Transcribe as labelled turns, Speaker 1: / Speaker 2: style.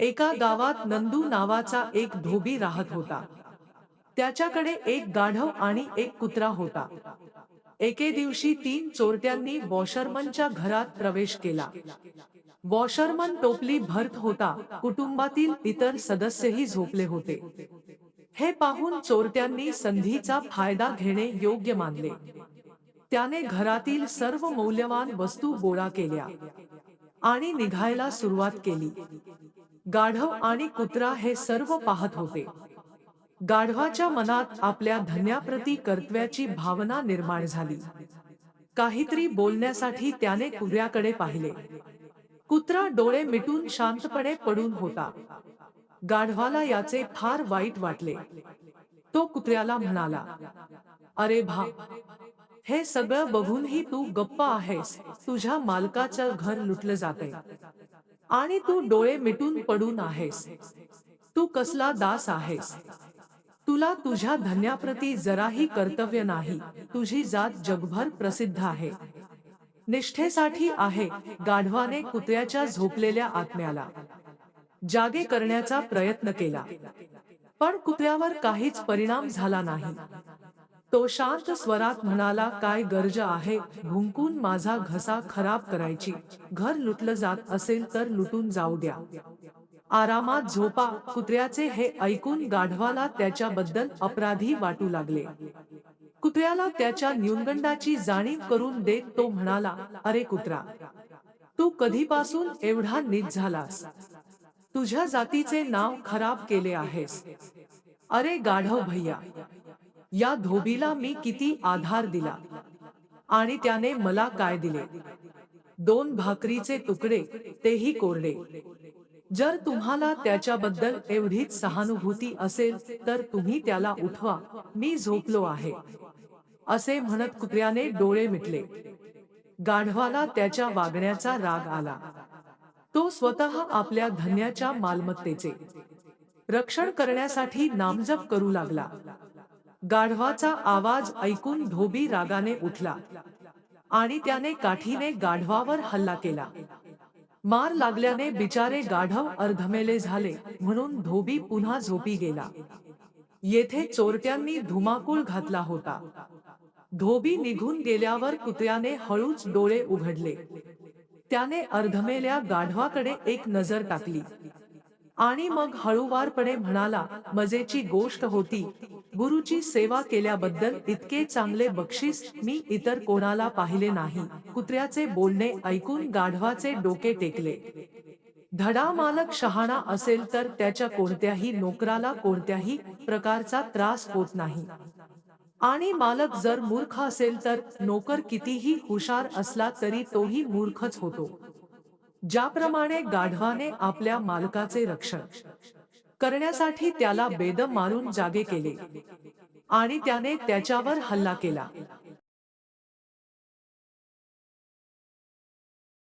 Speaker 1: एका गावात नंदू नावाचा एक धोबी राहत होता. त्याच्याकडे एक गाढव आणि एक कुत्रा होता. एके दिवशी 3 चोरट्यांनी वॉशरमनच्या घरात प्रवेश केला. वॉशरमन टोपली भरत होता, कुटुंबातील इतर सदस्यही झोपले होते. हे पाहून चोरट्यांनी संधीचा फायदा घेणे योग्य मानले. त्याने घरातील सर्व मौल्यवान वस्तू गोळा केल्या आणि निघायला सुरुवात केली. गाढव आणि कुत्रा हे सर्व पाहत होते. गाढवाच्या मनात आपल्या धन्याप्रती कर्तव्याची भावना निर्माण झाली. काहीतरी बोलण्यासाठी त्याने कुत्र्याकडे पाहिले. कुत्रा डोळे मिटून शांतपणे पडून होता. गाढवाला याचे फार वाईट वाटले. तो कुत्र्याला म्हणाला, "अरे भा, हे सगळं बघूनही तू गप्प आहेस. तुझ्या मालकाचं घर लुटलं जातंय आणि तू डोळे मिटून पडून आहेस. तू कसला दास आहेस? तुला तुझ्या धन्याप्रती जराही कर्तव्य नाही. तुझी जात जगभर प्रसिद्ध आहे, निष्ठेसाठी आहे." गाढवाने कुत्र्याच्या झोपलेल्या आत्म्याला जागे करण्याचा प्रयत्न केला, पण कुत्र्यावर काहीच परिणाम झाला नाही. तो शांत स्वरात म्हणाला, "काय गरज आहे भुंकून माझा घसा खराब करायची? घर लुटलं जात असेल तर लुटून जाऊ द्या. आरामात झोपा." कुत्र्याचे हे ऐकून गाढवाला त्याच्याबद्दल अपराधी वाटू लागले. कुत्र्याला त्याच्या न्यूनगंडाची जाणीव करून देत तो म्हणाला, "अरे कुत्रा, तू कधीपासून एवढा नीच झालास? तुझ्या जातीचे नाव खराब केले आहेस." "अरे गाढव भैया, या धोबीला मी किती आधार दिला आणि त्याने मला काय दिले? 2 भाकरीचे तुकडे, तेही कोरडे. जर तुम्हाला त्याच्याबद्दल एवढीच सहानुभूती असेल तर तुम्ही त्याला उठवा, मी झोपलो आहे." असे म्हणत कुत्र्याने डोळे मिटले. गाढवाला त्याच्या वागण्याचा राग आला. तो स्वतः आपल्या धन्याच्या मालमत्तेचे रक्षण करण्यासाठी नामजप करू लागला. गाढवाचा आवाज ऐकून धोबी रागाने उठला आणि त्याने काठीने गाढवावर हल्ला केला. मार लागल्याने बिचारे गाढव अर्धमेले झाले, म्हणून धोबी पुन्हा झोपी गेला. येथे चोरट्यांनी धुमाकूळ घातला होता. धोबी निघून गेल्यावर कुत्र्याने हळूच डोळे उघडले. त्याने अर्धमेल्या गाढवाकडे एक नजर टाकली आणि मग हळूवारपणे म्हणाला, "मजेची गोष्ट होती. गुरुची सेवा केल्याबद्दल इतके चांगले बक्षीस मी इतर कोणाला पाहिले नाही." कुत्र्याचे बोलणे ऐकून गाढवाचे डोके टेकले. धडा मालक शहाणा असेल तर त्याच्या कोणत्याही नोकराला कोणत्याही प्रकारचा त्रास होत नाही, आणि मालक जर मूर्ख असेल तर नोकर कितीही हुशार असला तरी तोही मूर्खच होतो. ज्याप्रमाणे गाढवाने आपल्या मालकाचे रक्षण करण्यासाठी त्याला बेदम मारून जागे केले आणि त्याने त्याच्यावर हल्ला केला,